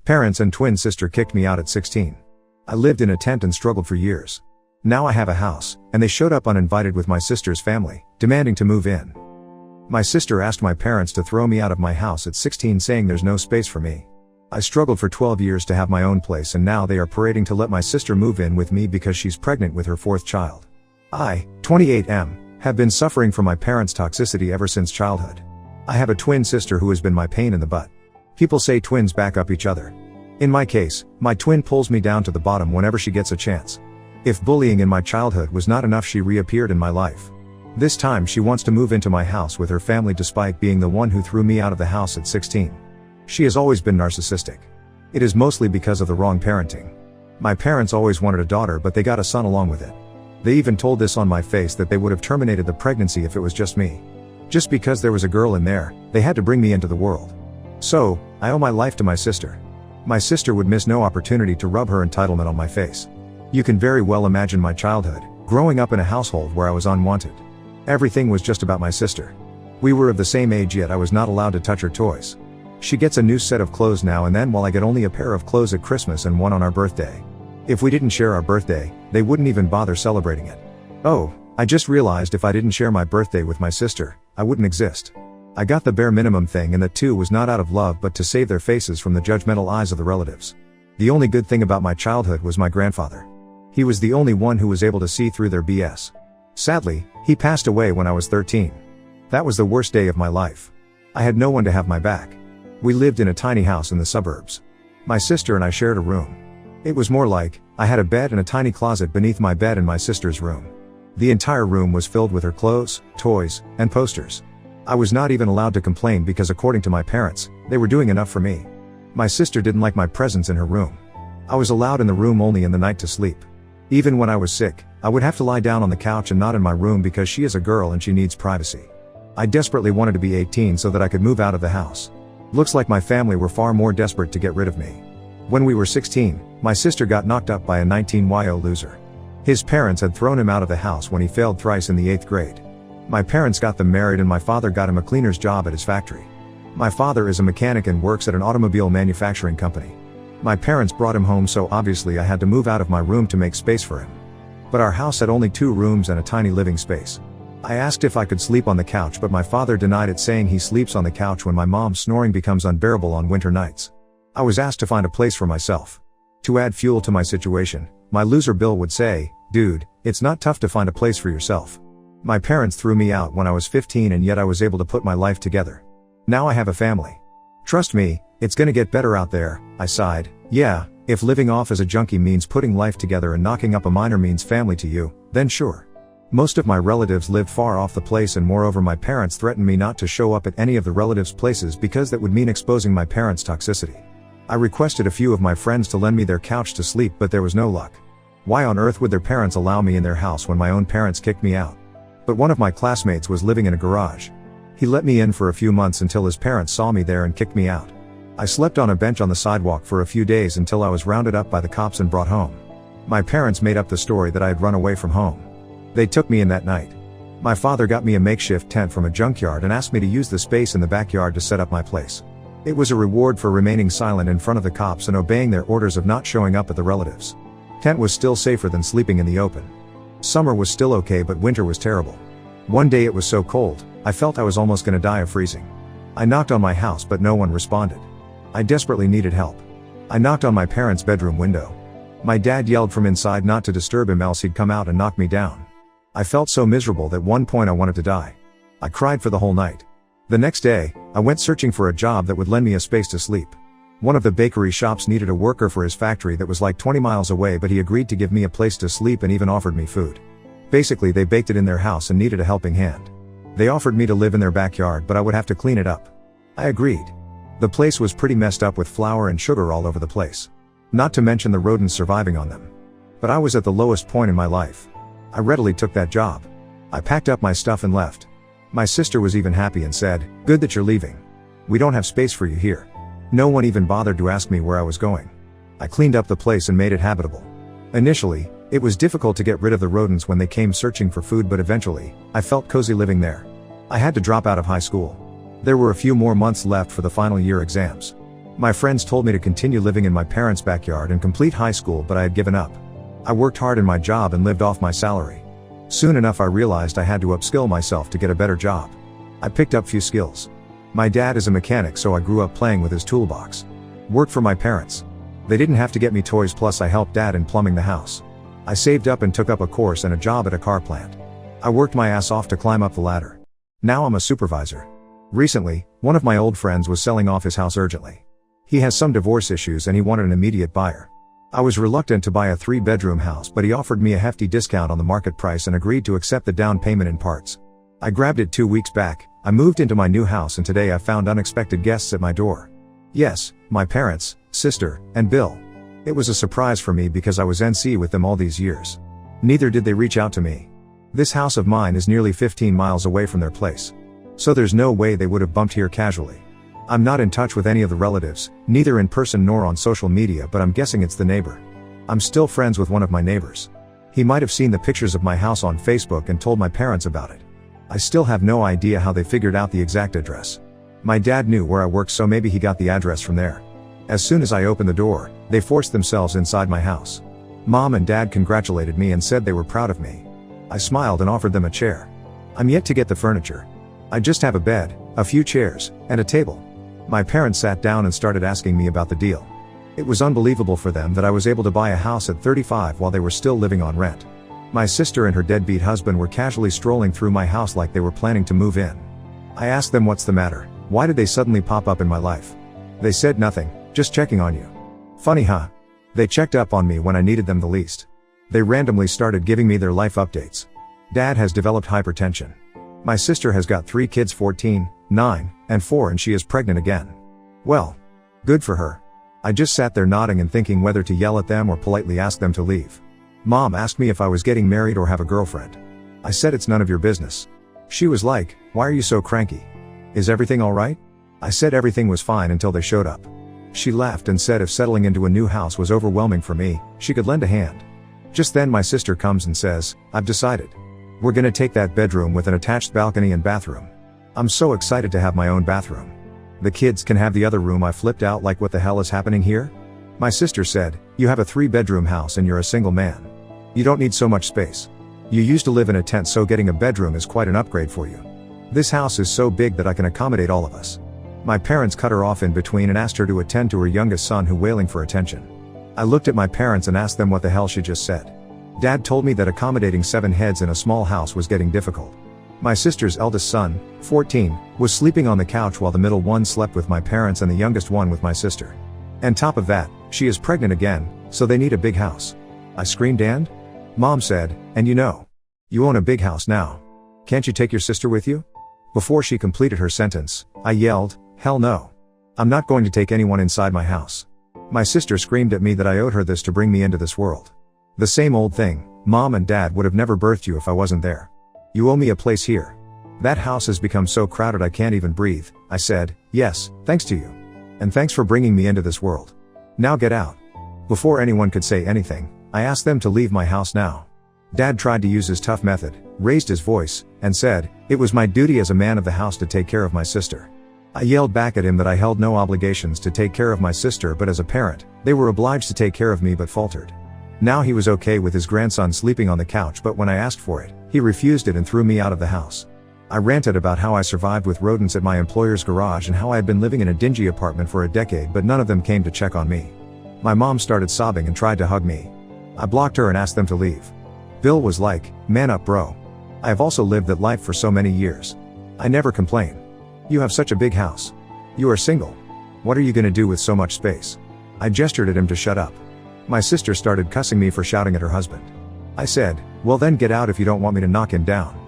Parents and twin sister kicked me out at 16. I lived in a tent and struggled for years. Now I have a house, and they showed up uninvited with my sister's family, demanding to move in. My sister asked my parents to throw me out of my house at 16, saying there's no space for me. I struggled for 12 years to have my own place, and now they are parading to let my sister move in with me because she's pregnant with her fourth child. I, 28M, have been suffering from my parents' toxicity ever since childhood. I have a twin sister who has been my pain in the butt. People say twins back up each other. In my case, my twin pulls me down to the bottom whenever she gets a chance. If bullying in my childhood was not enough, she reappeared in my life. This time she wants to move into my house with her family despite being the one who threw me out of the house at 16. She has always been narcissistic. It is mostly because of the wrong parenting. My parents always wanted a daughter, but they got a son along with it. They even told this on my face that they would have terminated the pregnancy if it was just me. Just because there was a girl in there, they had to bring me into the world. So, I owe my life to my sister. My sister would miss no opportunity to rub her entitlement on my face. You can very well imagine my childhood, growing up in a household where I was unwanted. Everything was just about my sister. We were of the same age, yet I was not allowed to touch her toys. She gets a new set of clothes now and then, while I get only a pair of clothes at Christmas and one on our birthday. If we didn't share our birthday, they wouldn't even bother celebrating it. Oh, I just realized if I didn't share my birthday with my sister, I wouldn't exist. I got the bare minimum thing, and that too was not out of love but to save their faces from the judgmental eyes of the relatives. The only good thing about my childhood was my grandfather. He was the only one who was able to see through their BS. Sadly, he passed away when I was 13. That was the worst day of my life. I had no one to have my back. We lived in a tiny house in the suburbs. My sister and I shared a room. It was more like, I had a bed and a tiny closet beneath my bed in my sister's room. The entire room was filled with her clothes, toys, and posters. I was not even allowed to complain because, according to my parents, they were doing enough for me. My sister didn't like my presence in her room. I was allowed in the room only in the night to sleep. Even when I was sick, I would have to lie down on the couch and not in my room because she is a girl and she needs privacy. I desperately wanted to be 18 so that I could move out of the house. Looks like my family were far more desperate to get rid of me. When we were 16, my sister got knocked up by a 19-year-old loser. His parents had thrown him out of the house when he failed thrice in the 8th grade. My parents got them married and my father got him a cleaner's job at his factory. My father is a mechanic and works at an automobile manufacturing company. My parents brought him home, so obviously I had to move out of my room to make space for him. But our house had only 2 rooms and a tiny living space. I asked if I could sleep on the couch, but my father denied it, saying he sleeps on the couch when my mom's snoring becomes unbearable on winter nights. I was asked to find a place for myself. To add fuel to my situation, my loser Bill would say, "Dude, it's not tough to find a place for yourself." My parents threw me out when I was 15, and yet I was able to put my life together. Now I have a family. Trust me, it's gonna get better out there, I sighed. Yeah, if living off as a junkie means putting life together and knocking up a minor means family to you, then sure. Most of my relatives lived far off the place, and moreover my parents threatened me not to show up at any of the relatives' places because that would mean exposing my parents' toxicity. I requested a few of my friends to lend me their couch to sleep, but there was no luck. Why on earth would their parents allow me in their house when my own parents kicked me out? But one of my classmates was living in a garage. He let me in for a few months until his parents saw me there and kicked me out. I slept on a bench on the sidewalk for a few days until I was rounded up by the cops and brought home. My parents made up the story that I had run away from home. They took me in that night. My father got me a makeshift tent from a junkyard and asked me to use the space in the backyard to set up my place. It was a reward for remaining silent in front of the cops and obeying their orders of not showing up at the relatives. Tent was still safer than sleeping in the open. Summer was still okay, but winter was terrible. One day it was so cold, I felt I was almost gonna die of freezing. I knocked on my house, but no one responded. I desperately needed help. I knocked on my parents' bedroom window. My dad yelled from inside not to disturb him, else he'd come out and knock me down. I felt so miserable that one point I wanted to die. I cried for the whole night. The next day, I went searching for a job that would lend me a space to sleep. One of the bakery shops needed a worker for his factory that was like 20 miles away, but he agreed to give me a place to sleep and even offered me food. Basically, they baked it in their house and needed a helping hand. They offered me to live in their backyard, but I would have to clean it up. I agreed. The place was pretty messed up with flour and sugar all over the place. Not to mention the rodents surviving on them. But I was at the lowest point in my life. I readily took that job. I packed up my stuff and left. My sister was even happy and said, "Good that you're leaving. We don't have space for you here." No one even bothered to ask me where I was going. I cleaned up the place and made it habitable. Initially, it was difficult to get rid of the rodents when they came searching for food, but eventually, I felt cozy living there. I had to drop out of high school. There were a few more months left for the final year exams. My friends told me to continue living in my parents' backyard and complete high school, but I had given up. I worked hard in my job and lived off my salary. Soon enough I realized I had to upskill myself to get a better job. I picked up few skills. My dad is a mechanic, so I grew up playing with his toolbox. Worked for my parents. They didn't have to get me toys, plus I helped dad in plumbing the house. I saved up and took up a course and a job at a car plant. I worked my ass off to climb up the ladder. Now I'm a supervisor. Recently, one of my old friends was selling off his house urgently. He has some divorce issues and he wanted an immediate buyer. I was reluctant to buy a 3-bedroom house, but he offered me a hefty discount on the market price and agreed to accept the down payment in parts. I grabbed it 2 weeks back. I moved into my new house and today I found unexpected guests at my door. Yes, my parents, sister, and Bill. It was a surprise for me because I was NC with them all these years. Neither did they reach out to me. This house of mine is nearly 15 miles away from their place. So there's no way they would have bumped here casually. I'm not in touch with any of the relatives, neither in person nor on social media, but I'm guessing it's the neighbor. I'm still friends with one of my neighbors. He might have seen the pictures of my house on Facebook and told my parents about it. I still have no idea how they figured out the exact address. My dad knew where I worked, so maybe he got the address from there. As soon as I opened the door, they forced themselves inside my house. Mom and dad congratulated me and said they were proud of me. I smiled and offered them a chair. I'm yet to get the furniture. I just have a bed, a few chairs, and a table. My parents sat down and started asking me about the deal. It was unbelievable for them that I was able to buy a house at 35 while they were still living on rent. My sister and her deadbeat husband were casually strolling through my house like they were planning to move in. I asked them what's the matter, why did they suddenly pop up in my life? They said nothing, just checking on you. Funny huh? They checked up on me when I needed them the least. They randomly started giving me their life updates. Dad has developed hypertension. My sister has got 3 kids, 14, 9, and 4, and she is pregnant again. Well, good for her. I just sat there nodding and thinking whether to yell at them or politely ask them to leave. Mom asked me if I was getting married or have a girlfriend. I said it's none of your business. She was like, why are you so cranky? Is everything alright? I said everything was fine until they showed up. She laughed and said if settling into a new house was overwhelming for me, she could lend a hand. Just then my sister comes and says, I've decided. We're gonna take that bedroom with an attached balcony and bathroom. I'm so excited to have my own bathroom. The kids can have the other room. I flipped out like, what the hell is happening here? My sister said, you have a 3-bedroom house and you're a single man. You don't need so much space. You used to live in a tent, so getting a bedroom is quite an upgrade for you. This house is so big that I can accommodate all of us. My parents cut her off in between and asked her to attend to her youngest son, who wailing for attention. I looked at my parents and asked them what the hell she just said. Dad told me that accommodating 7 heads in a small house was getting difficult. My sister's eldest son, 14, was sleeping on the couch while the middle one slept with my parents and the youngest one with my sister. And top of that, she is pregnant again, so they need a big house. I screamed, and? Mom said, and you own a big house now. Can't you take your sister with you? Before she completed her sentence, I yelled, hell no. I'm not going to take anyone inside my house. My sister screamed at me that I owed her this to bring me into this world. The same old thing, Mom and Dad would have never birthed you if I wasn't there. You owe me a place here. That house has become so crowded I can't even breathe. I said, yes, thanks to you. And thanks for bringing me into this world. Now get out. Before anyone could say anything, I asked them to leave my house now. Dad tried to use his tough method, raised his voice, and said, it was my duty as a man of the house to take care of my sister. I yelled back at him that I held no obligations to take care of my sister, but as a parent, they were obliged to take care of me, but faltered. Now he was okay with his grandson sleeping on the couch, but when I asked for it, he refused it and threw me out of the house. I ranted about how I survived with rodents at my employer's garage and how I had been living in a dingy apartment for a decade, but none of them came to check on me. My mom started sobbing and tried to hug me. I blocked her and asked them to leave. Bill was like, man up bro. I have also lived that life for so many years. I never complain. You have such a big house. You are single. What are you gonna do with so much space? I gestured at him to shut up. My sister started cussing me for shouting at her husband. I said, well then get out if you don't want me to knock him down.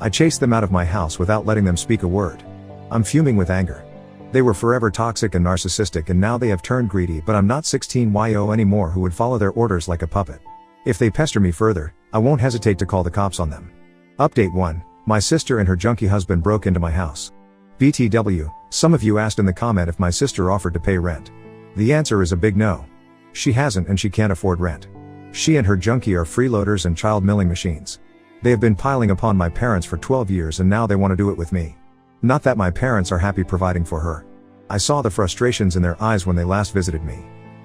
I chased them out of my house without letting them speak a word. I'm fuming with anger. They were forever toxic and narcissistic, and now they have turned greedy, but I'm not 16yo anymore who would follow their orders like a puppet. If they pester me further, I won't hesitate to call the cops on them. Update 1. My sister and her junkie husband broke into my house. BTW, some of you asked in the comment if my sister offered to pay rent. The answer is a big no. She hasn't, and she can't afford rent. She and her junkie are freeloaders and child milling machines. They have been piling upon my parents for 12 years and now they want to do it with me. Not that my parents are happy providing for her. I saw the frustrations in their eyes when they last visited me.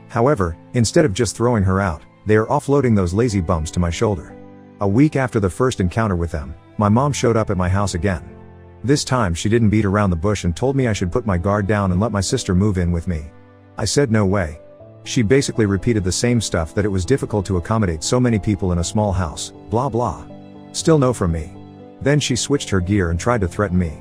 However, instead of just throwing her out, they are offloading those lazy bums to my shoulder. A week after the first encounter with them, my mom showed up at my house again. This time she didn't beat around the bush and told me I should put my guard down and let my sister move in with me. I said no way. She basically repeated the same stuff, that it was difficult to accommodate so many people in a small house, blah blah. Still no from me. Then she switched her gear and tried to threaten me.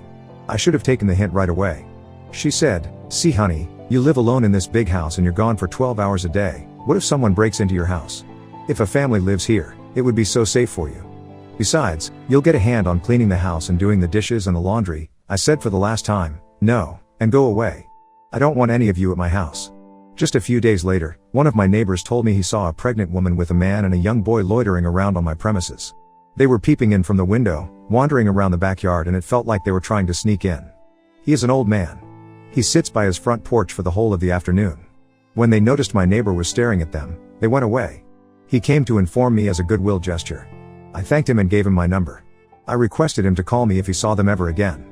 I should have taken the hint right away. She said, "See honey, you live alone in this big house and you're gone for 12 hours a day. What if someone breaks into your house? If a family lives here, it would be so safe for you. Besides, you'll get a hand on cleaning the house and doing the dishes and the laundry." I said for the last time, "No, and go away. I don't want any of you at my house." Just a few days later, one of my neighbors told me he saw a pregnant woman with a man and a young boy loitering around on my premises. They were peeping in from the window, wandering around the backyard, and it felt like they were trying to sneak in. He is an old man. He sits by his front porch for the whole of the afternoon. When they noticed my neighbor was staring at them, they went away. He came to inform me as a goodwill gesture. I thanked him and gave him my number. I requested him to call me if he saw them ever again.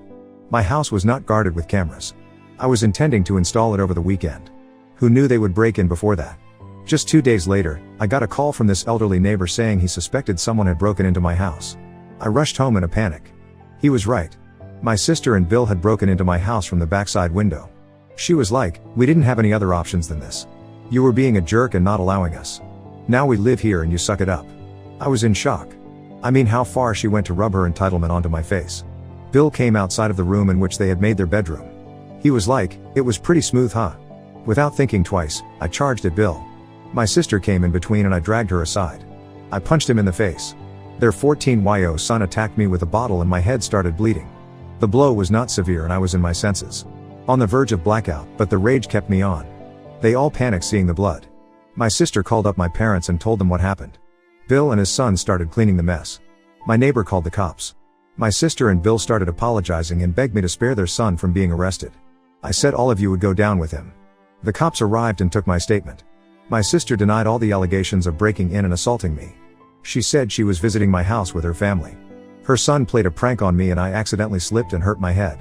My house was not guarded with cameras. I was intending to install it over the weekend. Who knew they would break in before that? Just 2 days later, I got a call from this elderly neighbor saying he suspected someone had broken into my house. I rushed home in a panic. He was right. My sister and Bill had broken into my house from the backside window. She was like, "We didn't have any other options than this. You were being a jerk and not allowing us. Now we live here and you suck it up." I was in shock. I mean, how far she went to rub her entitlement onto my face. Bill came outside of the room in which they had made their bedroom. He was like, "It was pretty smooth, huh?" Without thinking twice, I charged at Bill. My sister came in between and I dragged her aside. I punched him in the face. Their 14-year-old son attacked me with a bottle and my head started bleeding. The blow was not severe and I was in my senses. On the verge of blackout, but the rage kept me on. They all panicked seeing the blood. My sister called up my parents and told them what happened. Bill and his son started cleaning the mess. My neighbor called the cops. My sister and Bill started apologizing and begged me to spare their son from being arrested. I said all of you would go down with him. The cops arrived and took my statement. My sister denied all the allegations of breaking in and assaulting me. She said she was visiting my house with her family. Her son played a prank on me and I accidentally slipped and hurt my head.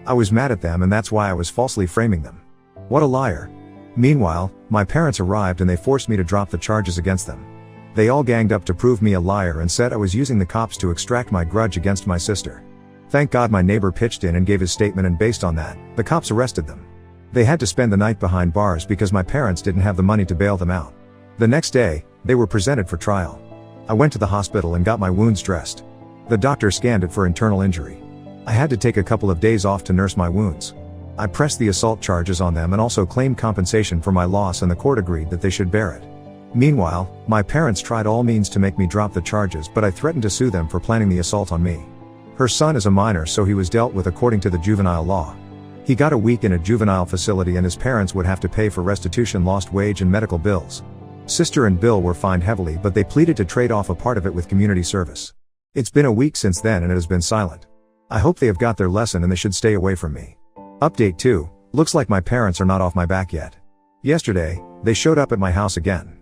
I was mad at them and that's why I was falsely framing them. What a liar. Meanwhile, my parents arrived and they forced me to drop the charges against them. They all ganged up to prove me a liar and said I was using the cops to extract my grudge against my sister. Thank God my neighbor pitched in and gave his statement, and based on that, the cops arrested them. They had to spend the night behind bars because my parents didn't have the money to bail them out. The next day, they were presented for trial. I went to the hospital and got my wounds dressed. The doctor scanned it for internal injury. I had to take a couple of days off to nurse my wounds. I pressed the assault charges on them and also claimed compensation for my loss, and the court agreed that they should bear it. Meanwhile, my parents tried all means to make me drop the charges, but I threatened to sue them for planning the assault on me. Her son is a minor, so he was dealt with according to the juvenile law. He got a week in a juvenile facility and his parents would have to pay for restitution, lost wage and medical bills. Sister and Bill were fined heavily, but they pleaded to trade off a part of it with community service. It's been a week since then and it has been silent. I hope they have got their lesson and they should stay away from me. Update 2, looks like my parents are not off my back yet. Yesterday, they showed up at my house again.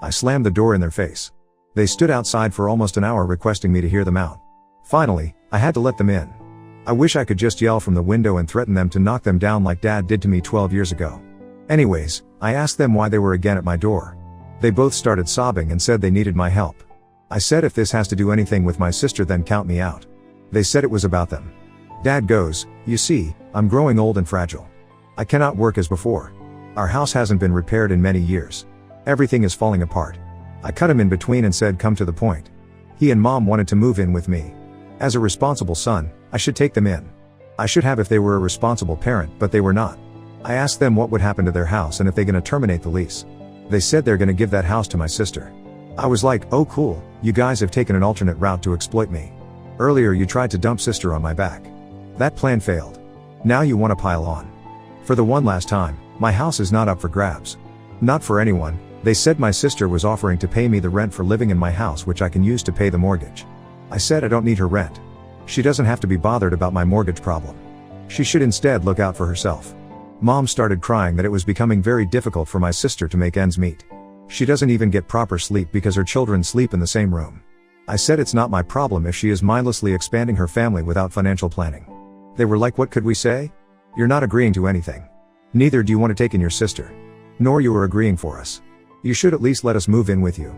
I slammed the door in their face. They stood outside for almost an hour requesting me to hear them out. Finally, I had to let them in. I wish I could just yell from the window and threaten them to knock them down like Dad did to me 12 years ago. Anyways, I asked them why they were again at my door. They both started sobbing and said they needed my help. I said if this has to do anything with my sister then count me out. They said it was about them. Dad goes, "You see, I'm growing old and fragile. I cannot work as before. Our house hasn't been repaired in many years. Everything is falling apart." I cut him in between and said come to the point. He and Mom wanted to move in with me. As a responsible son, I should take them in. I should have if they were a responsible parent, but they were not. I asked them what would happen to their house and if they're gonna terminate the lease. They said they're gonna give that house to my sister. I was like, oh cool, you guys have taken an alternate route to exploit me. Earlier you tried to dump sister on my back. That plan failed. Now you wanna pile on. For the one last time, my house is not up for grabs. Not for anyone. They said my sister was offering to pay me the rent for living in my house, which I can use to pay the mortgage. I said I don't need her rent. She doesn't have to be bothered about my mortgage problem. She should instead look out for herself. Mom started crying that it was becoming very difficult for my sister to make ends meet. She doesn't even get proper sleep because her children sleep in the same room. I said it's not my problem if she is mindlessly expanding her family without financial planning. They were like, what could we say? You're not agreeing to anything. Neither do you want to take in your sister. Nor you are agreeing for us. You should at least let us move in with you.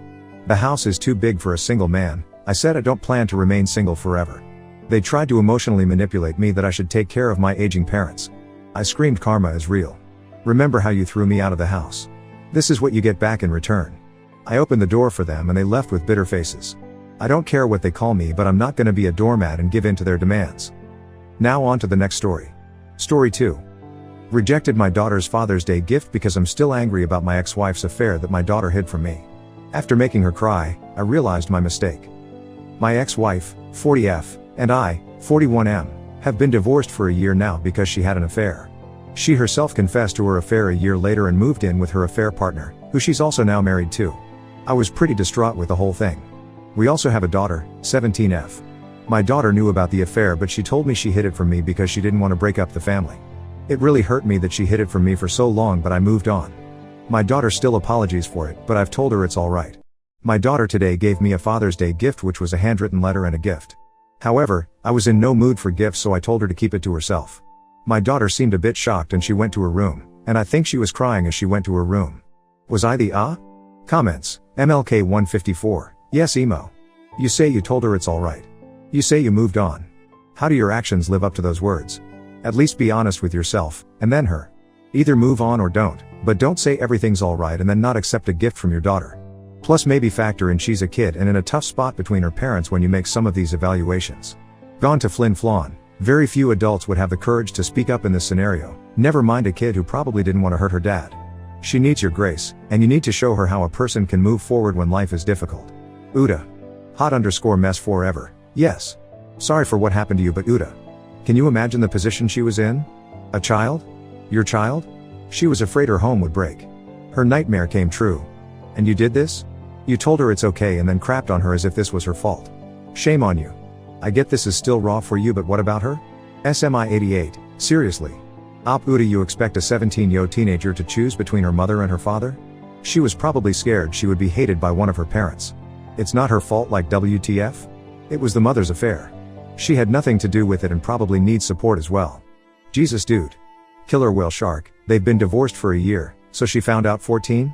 The house is too big for a single man. I said I don't plan to remain single forever. They tried to emotionally manipulate me that I should take care of my aging parents. I screamed karma is real. Remember how you threw me out of the house? This is what you get back in return. I opened the door for them and they left with bitter faces. I don't care what they call me, but I'm not gonna be a doormat and give in to their demands. Now on to the next story. Story 2. Rejected my daughter's Father's Day gift because I'm still angry about my ex-wife's affair that my daughter hid from me. After making her cry, I realized my mistake. My ex-wife, 40F, and I, 41M, have been divorced for a year now because she had an affair. She herself confessed to her affair a year later and moved in with her affair partner, who she's also now married to. I was pretty distraught with the whole thing. We also have a daughter, 17F. My daughter knew about the affair, but she told me she hid it from me because she didn't want to break up the family. It really hurt me that she hid it from me for so long, but I moved on. My daughter still apologizes for it, but I've told her it's alright. My daughter today gave me a Father's Day gift, which was a handwritten letter and a gift. However, I was in no mood for gifts, so I told her to keep it to herself. My daughter seemed a bit shocked and she went to her room, and I think she was crying as she went to her room. Was I the Comments. MLK 154. Yes, emo. You say you told her it's alright. You say you moved on. How do your actions live up to those words? At least be honest with yourself, and then her. Either move on or don't, but don't say everything's alright and then not accept a gift from your daughter. Plus maybe factor in she's a kid and in a tough spot between her parents when you make some of these evaluations. Gone to Flin Flon. Very few adults would have the courage to speak up in this scenario, never mind a kid who probably didn't want to hurt her dad. She needs your grace, and you need to show her how a person can move forward when life is difficult. Uda. Hot_mess forever. Yes. Sorry for what happened to you, but Uda. Can you imagine the position she was in? A child? Your child? She was afraid her home would break. Her nightmare came true. And you did this? You told her it's okay and then crapped on her as if this was her fault. Shame on you. I get this is still raw for you, but what about her? SMI 88, seriously. Uda, you expect a 17-year-old teenager to choose between her mother and her father? She was probably scared she would be hated by one of her parents. It's not her fault, like WTF? It was the mother's affair. She had nothing to do with it and probably needs support as well. Jesus dude. Killer whale shark, they've been divorced for a year, so she found out 14?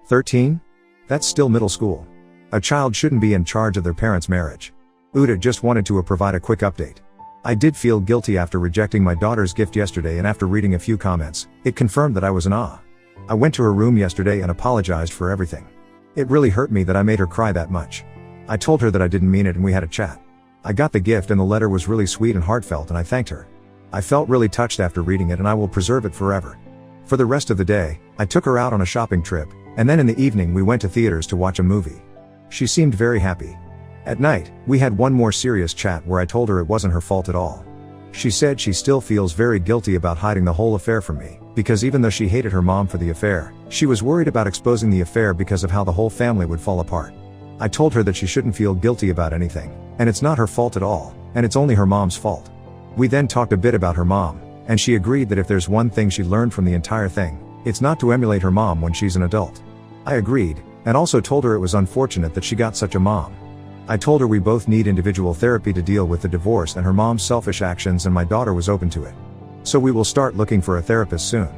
13? That's still middle school. A child shouldn't be in charge of their parents' marriage. Uda just wanted to provide a quick update. I did feel guilty after rejecting my daughter's gift yesterday, and after reading a few comments, it confirmed that I was an I went to her room yesterday and apologized for everything. It really hurt me that I made her cry that much. I told her that I didn't mean it and we had a chat. I got the gift and the letter was really sweet and heartfelt, and I thanked her. I felt really touched after reading it, and I will preserve it forever. For the rest of the day, I took her out on a shopping trip, and then in the evening we went to theaters to watch a movie. She seemed very happy. At night, we had one more serious chat where I told her it wasn't her fault at all. She said she still feels very guilty about hiding the whole affair from me, because even though she hated her mom for the affair, she was worried about exposing the affair because of how the whole family would fall apart. I told her that she shouldn't feel guilty about anything, and it's not her fault at all, and it's only her mom's fault. We then talked a bit about her mom, and she agreed that if there's one thing she learned from the entire thing, it's not to emulate her mom when she's an adult. I agreed, and also told her it was unfortunate that she got such a mom. I told her we both need individual therapy to deal with the divorce and her mom's selfish actions, and my daughter was open to it. So we will start looking for a therapist soon.